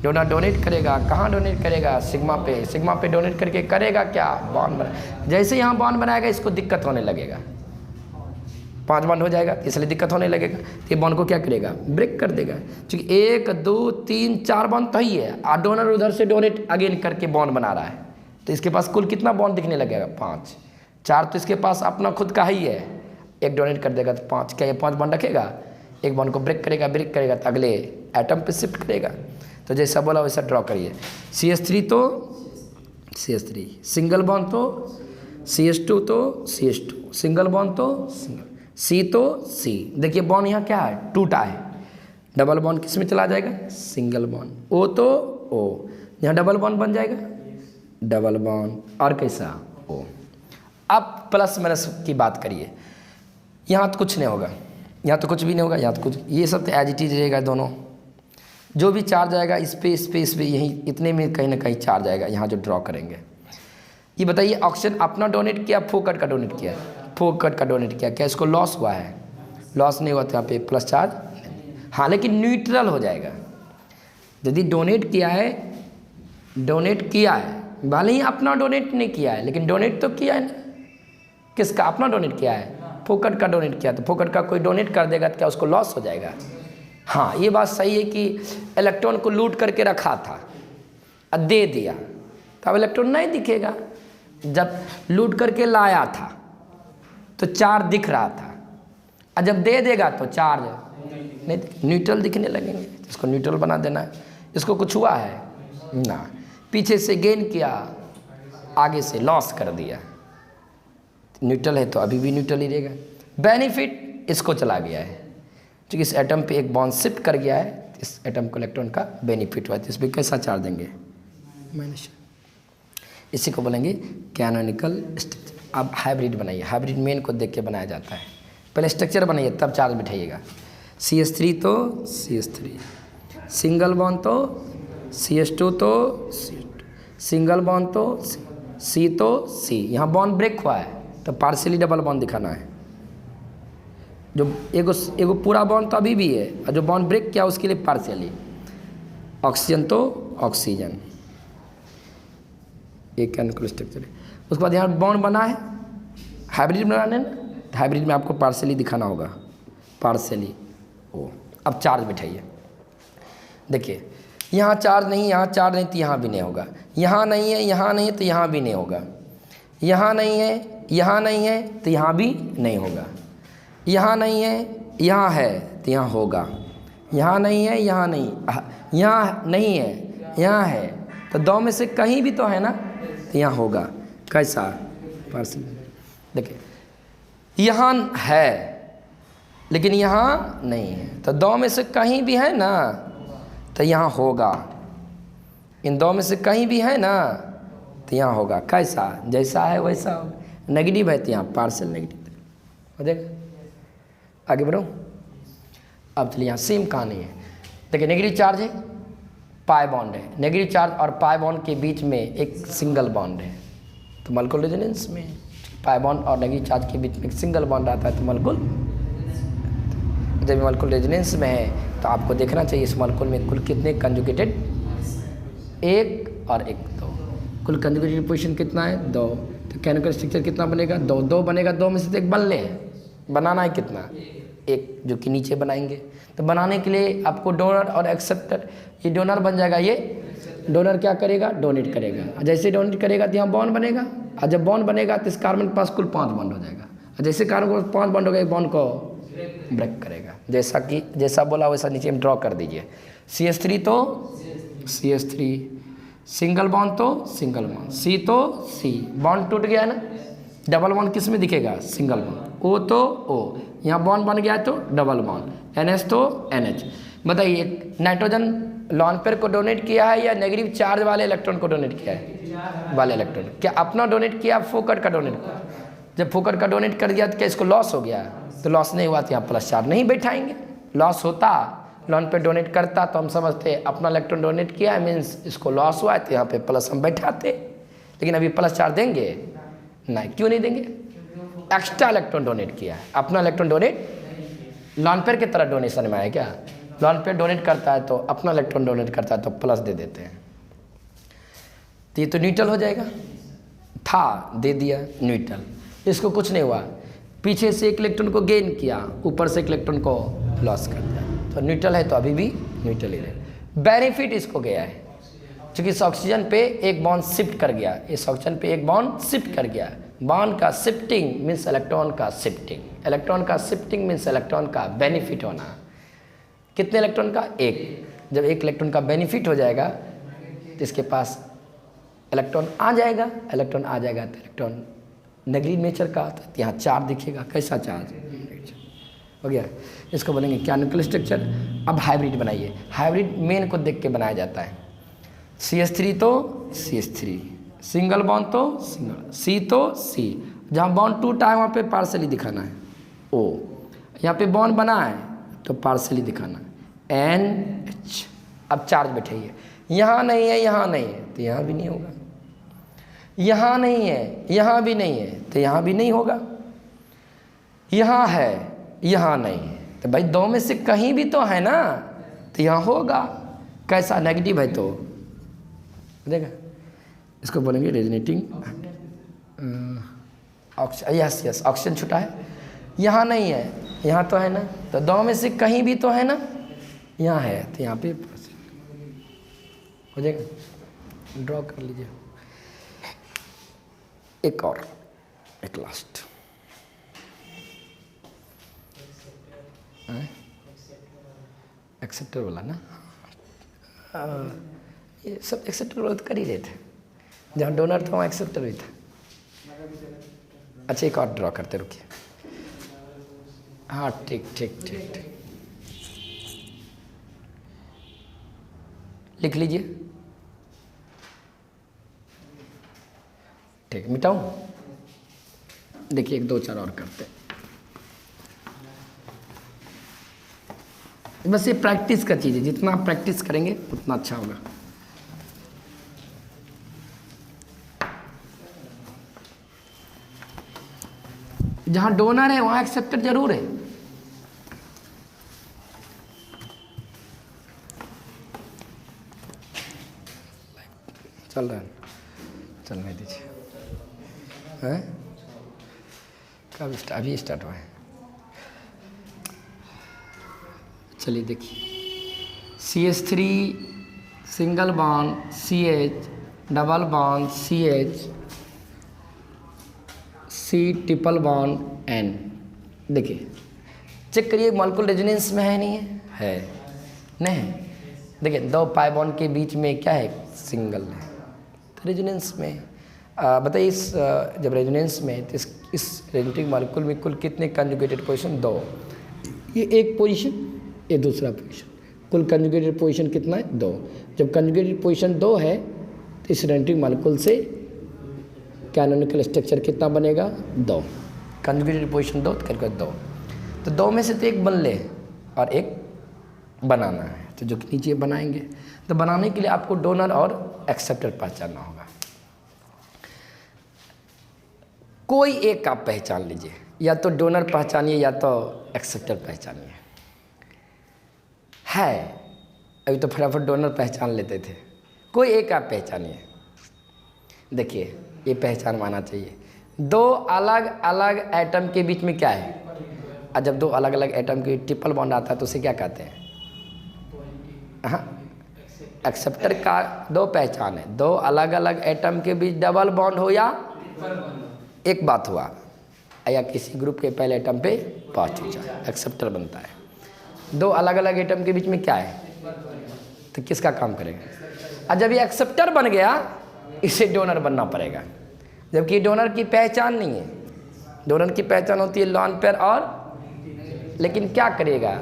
डोनर डोनेट करेगा, कहाँ डोनेट करेगा, सिग्मा पे। सिग्मा पे डोनेट करके करेगा क्या, बॉन्ड बना। जैसे यहाँ बॉन्ड बनाएगा इसको दिक्कत होने लगेगा, 5 बॉन्ड हो जाएगा, इसलिए दिक्कत होने लगेगा। तो ये बॉन्ड को क्या करेगा, ब्रेक कर देगा। क्योंकि 1 2 3 4 बॉन्ड तो ही है, और डोनर उधर से डोनेट अगेन करके बॉन्ड बना रहा है, तो इसके पास कुल कितना बॉन्ड दिखने लगेगा, 5। 4 तो इसके पास अपना खुद का ही है, 1 डोनेट कर देगा तो 5। क्या ये 5 बॉन्ड रखेगा, एक बॉन्ड को ब्रेक करेगा तो अगले एटम पे शिफ्ट करेगा। तो जैसा बोला वैसा ड्रॉ करिए। CH3 तो CH3, सिंगल बॉन्ड तो CH2 तो CH2, सिंगल बॉन्ड तो सिंगल, C तो C। देखिए बॉन्ड यहाँ क्या है, टूटा है, डबल बॉन्ड किस में चला जाएगा, सिंगल बॉन्ड। O तो O, यहाँ डबल बॉन्ड बन जाएगा, डबल बॉन्ड, और कैसा O। अब प्लस माइनस की बात करिए, यहाँ तो कुछ नहीं होगा, यहाँ तो कुछ भी नहीं होगा, यहाँ तो कुछ, ये सब तो एज इट इज रहेगा। दोनों जो भी चार्ज आएगा इस पे यहीं इतने में कहीं ना कहीं चार्ज आएगा, यहाँ जो ड्रॉ करेंगे। ये बताइए ऑक्सीजन अपना डोनेट किया, फोकट का डोनेट किया, फोकट का डोनेट किया, क्या इसको लॉस हुआ है, लॉस नहीं हुआ, तो यहाँ पे प्लस चार्ज, हाँ, लेकिन न्यूट्रल हो जाएगा। यदि डोनेट किया है, भले ही अपना डोनेट नहीं किया है, लेकिन डोनेट तो किया है ना, किसका, अपना डोनेट किया है, फोकट का डोनेट किया, तो फोकट का कोई डोनेट कर देगा तो क्या उसको लॉस हो जाएगा। हाँ, ये बात सही है कि इलेक्ट्रॉन को लूट करके रखा था और दे दिया, तो अब इलेक्ट्रॉन नहीं दिखेगा। जब लूट करके लाया था तो चार्ज दिख रहा था, और जब दे देगा तो चार्ज नहीं, न्यूट्रल दिखने लगेंगे। इसको न्यूट्रल बना देना है। इसको कुछ हुआ है ना, पीछे से गेन किया, आगे से लॉस कर दिया, न्यूट्रल है तो अभी भी न्यूट्रल ही रहेगा। बेनिफिट इसको चला गया है, क्योंकि इस एटम पे एक बॉन्ड शिफ्ट कर गया है, इस एटम को इलेक्ट्रॉन का बेनिफिट हुआ है। तो इस पर कैसा चार्ज देंगे, माइनस। इसी को बोलेंगे कैनोनिकल स्ट्रक्चर। अब हाइब्रिड बनाइए, हाइब्रिड मेन को देख के बनाया जाता है। पहले स्ट्रक्चर बनाइए तब चार्ज बिठाइएगा। CH3 तो CH3, सिंगल बॉन्ड तो CH2 तो CH2, सिंगल बॉन्ड तो C तो C। यहाँ बॉन्ड ब्रेक हुआ है तो पार्शियली डबल बॉन्ड दिखाना है। जो एगो पूरा बॉन्ड तो अभी भी है, और जो बॉन्ड ब्रेक किया उसके लिए पार्शियली। ऑक्सीजन तो ऑक्सीजन, एक केमिकल स्ट्रक्चर है। उसके बाद यहाँ बॉन्ड बना है, हाइब्रिड बनाने ना, तो हाइब्रिड में आपको पार्शियली दिखाना होगा, पार्शियली ओ। अब चार्ज बिठाइए, देखिए यहाँ चार्ज नहीं, यहाँ चार्ज नहीं तो यहाँ भी नहीं होगा, यहाँ नहीं है, यहाँ नहीं है तो यहाँ भी नहीं होगा, यहाँ नहीं है, यहाँ नहीं है तो यहाँ भी नहीं होगा, यहाँ नहीं है, यहाँ है तो यहाँ होगा, यहाँ नहीं है, यहाँ नहीं, यहाँ नहीं है, यहाँ है, तो दो में से कहीं भी तो है ना, तो यहाँ होगा। कैसा, पार्शियल। देखिए यहाँ है लेकिन यहाँ नहीं है, तो दो में से कहीं भी है ना तो यहाँ होगा, इन दो में से कहीं भी है ना तो यहाँ होगा। कैसा, जैसा है वैसा होगा। नेगेटिव है तो यहाँ पार्शियल नेगेटिव हो जाएगा। आगे बढ़ो। अब चलिए यहाँ सेम कहानी है। देखिए नेगेटिव चार्ज है, पाई बॉन्ड है, नेगेटिव चार्ज और पाई बॉन्ड के बीच में एक सिंगल बॉन्ड है, तो मॉलिक्यूलर रेजोनेंस में पाई बॉन्ड और नेगेटिव चार्ज के बीच में एक सिंगल बॉन्ड आता है तो मॉलिक्यूल, जब मॉलिक्यूलर रेजोनेंस में है तो आपको देखना चाहिए इस मॉलिक्यूल में कुल कितने कंजुगेटेड, एक और एक दो, कुल कंजुगेटेड पोजीशन कितना है, दो। तो केमिकल स्ट्रक्चर कितना बनेगा, दो। दो बनेगा, दो में से तो एक बन ले, बनाना है कितना, एक, जो कि नीचे बनाएंगे। तो बनाने के लिए आपको डोनर और एक्सेप्टर, ये डोनर बन जाएगा, ये डोनर क्या करेगा, डोनेट करेगा। जैसे डोनेट करेगा तो यहाँ बॉन्ड बनेगा, और जब बॉन्ड बनेगा तो इस कार्बन के पास कुल 5 बॉन्ड हो जाएगा, और जैसे कार्बन को 5 बॉन्ड हो गए, बॉन्ड को ब्रेक करेगा। जैसा बोला वैसा नीचे में ड्रॉ कर दीजिए। CH3 तो CH3, सिंगल बॉन्ड तो सिंगल बॉन्ड, C तो C, बॉन्ड टूट गया ना, डबल बॉन्ड किस में दिखेगा, सिंगल बॉन्ड, O तो O, यहाँ बॉन्ड बन गया तो डबल बॉन्ड, NH तो NH। बताइए नाइट्रोजन लॉन पेयर को डोनेट किया है या नेगेटिव चार्ज वाले इलेक्ट्रॉन को डोनेट किया है, वाले इलेक्ट्रॉन, क्या अपना डोनेट किया, फोकट का डोनेट किया। जब फोकट का डोनेट कर दिया तो क्या इसको लॉस हो गया, तो लॉस नहीं हुआ तो यहाँ प्लस चार्ज नहीं बैठाएंगे। लॉस होता, लॉन पे डोनेट करता तो हम समझते अपना इलेक्ट्रॉन डोनेट किया मीन्स इसको लॉस हुआ, तो यहाँ पे प्लस हम बैठाते, लेकिन अभी प्लस चार्ज देंगे नहीं, क्यों नहीं देंगे, एक्स्ट्रा इलेक्ट्रॉन डोनेट किया है, अपना इलेक्ट्रॉन डोनेट लॉन पेयर की तरह डोनेशन में है क्या, लॉन पेयर डोनेट करता है तो अपना इलेक्ट्रॉन डोनेट करता है तो प्लस दे देते हैं, तो ये तो न्यूट्रल हो जाएगा, था दे दिया न्यूट्रल, इसको कुछ नहीं हुआ, पीछे से एक इलेक्ट्रॉन को गेन किया, ऊपर से एक इलेक्ट्रॉन को लॉस कर दिया, तो न्यूट्रल है तो अभी भी न्यूट्रल ही रहे। बेनिफिट इसको गया है क्योंकि इस ऑक्सीजन पे एक बॉन्ड शिफ्ट कर गया, इस ऑक्सीजन पे एक बॉन्ड शिफ्ट कर गया, बॉन्ड का शिफ्टिंग मीन्स इलेक्ट्रॉन का शिफ्टिंग, इलेक्ट्रॉन का शिफ्टिंग मीन्स इलेक्ट्रॉन का बेनिफिट होना। कितने इलेक्ट्रॉन का, एक। जब एक इलेक्ट्रॉन का बेनिफिट हो जाएगा तो इसके पास इलेक्ट्रॉन आ जाएगा, इलेक्ट्रॉन आ जाएगा तो इलेक्ट्रॉन नेगेटिव नेचर का, तो यहाँ चार्ज दिखेगा, कैसा चार्ज हो गया। इसको बोलेंगे क्या, न्यूक्लियर स्ट्रक्चर। अब हाइब्रिड बनाइए, हाइब्रिड मेन को देख के बनाया जाता है। CH3 तो CH3, सिंगल बॉन्ड तो सिंगल, C तो C, जहाँ बॉन्ड टूटा है वहाँ पे पार्सली दिखाना है O, यहाँ पे बॉन्ड बना है तो पार्सली दिखाना है NH। अब चार्ज बैठाइए, यहाँ नहीं है, यहाँ नहीं है तो यहाँ भी नहीं होगा, यहाँ नहीं है, यहाँ भी नहीं है तो यहाँ भी नहीं होगा, यहाँ है, यहाँ नहीं है, तो भाई दो में से कहीं भी तो है ना, तो यहाँ होगा। कैसा, नेगेटिव है तो देखा, इसको बोलेंगे रेजोनेटिंग ऑक्सीजन। यस ऑक्सीजन छूटा है, यहाँ नहीं है, यहाँ तो है ना, तो दो में से कहीं भी तो है ना, यहाँ है तो यहाँ पे हो जाएगा। ड्रॉ कर लीजिए, एक और, एक लास्ट, एक्सेप्टर वाला ना, ये सब एक्सेप्टर वाला तो कर ही रहे थे, जहाँ डोनर था वहाँ एक्सेप्टर भी था। अच्छा एक और ड्रॉ करते, रुकिए, हाँ ठीक ठीक ठीक ठीक, लिख लीजिए, ठीक, मिटाऊं, देखिए एक दो चार और करते, बस ये प्रैक्टिस का चीज़ है, जितना आप प्रैक्टिस करेंगे उतना अच्छा होगा। जहाँ डोनर है वहाँ एक्सेप्टर जरूर है। चल रहा है, चलने दीजिए, हैं कब अभी स्टार्ट हुआ है। चलिए देखिए, CH3 single bond CH, double bond CH, C triple bond N। देखिए चेक करिए मॉलिक्यूल रेजोनेंस में है, नहीं है, है नहीं है। देखिए दो पाई बॉन्ड के बीच में क्या है, सिंगल है, तो रेजोनेंस में बताइए इस जब रेजोनेंस में तो इस रेजोनेटिंग मॉलिक्यूल में कुल कितने कंजुगेटेड पोजीशन, दो, ये एक पोजीशन, ये दूसरा पोजीशन, कुल कंजुगेटेड पोजीशन कितना है, दो। जब कंजुगेटेड पोजीशन दो है तो इस रेजोनेटिंग मॉलिक्यूल से कैनोनिकल स्ट्रक्चर कितना बनेगा, दो। कंजुगेटेड पोजीशन दो तो करके दो, तो दो में से तो एक बन ले और एक बनाना है, तो जो नीचे बनाएंगे, तो बनाने के लिए आपको डोनर और एक्सेप्टर पहचानना होगा। कोई एक आप पहचान लीजिए, या तो डोनर पहचानिए या तो एक्सेप्टर पहचानिए। है, अभी तो फटाफट डोनर पहचान लेते थे, कोई एक आप पहचानिए। देखिए ये पहचान माना चाहिए, दो अलग अलग एटम के बीच में क्या है, और जब दो अलग अलग एटम के ट्रिपल बॉन्ड आता है तो उसे क्या कहते हैं? हाँ, एक्सेप्टर का दो पहचान है, दो अलग अलग एटम के बीच डबल बॉन्ड हो या एक बात हुआ, या किसी ग्रुप के पहले एटम पे पहुंच जाए, एक्सेप्टर बनता है। दो अलग अलग एटम के बीच में क्या है, तो किसका काम करेगा? और जब ये एक्सेप्टर बन गया इसे डोनर बनना पड़ेगा, जबकि डोनर की पहचान नहीं है। डोनर की पहचान होती है लॉन पेयर और, लेकिन क्या करेगा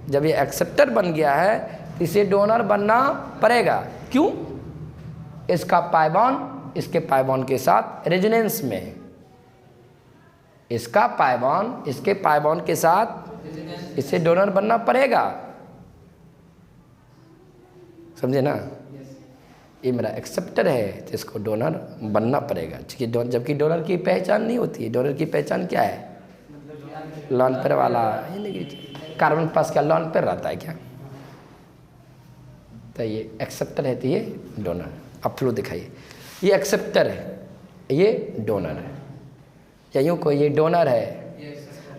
जब ये एक्सेप्टर बन गया है तो इसे डोनर बनना पड़ेगा। क्यों? इसका पाई बॉन्ड इसके पाई बॉन्ड के साथ रेजोनेंस में है, इसका पाई बॉन्ड इसके पाई बॉन्ड के साथ, इसे डोनर बनना पड़ेगा। समझे ना? ये मेरा एक्सेप्टर है तो इसको डोनर बनना पड़ेगा, जबकि डोनर की पहचान नहीं होती है। डोनर की पहचान क्या है? लॉन पेयर वाला, कार्बन पास क्या लॉन पेयर रहता है क्या? तो ये एक्सेप्टर है तो ये डोनर। अब फ्लो दिखाइए, ये एक्सेप्टर है, ये डोनर है, या यूँ को ये डोनर है।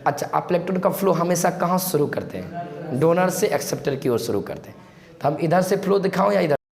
अच्छा, आप इलेक्ट्रॉन का फ्लो हमेशा कहाँ शुरू करते हैं? डोनर से एक्सेप्टर की ओर शुरू करते हैं। तो हम इधर से फ्लो दिखाऊं या इधर?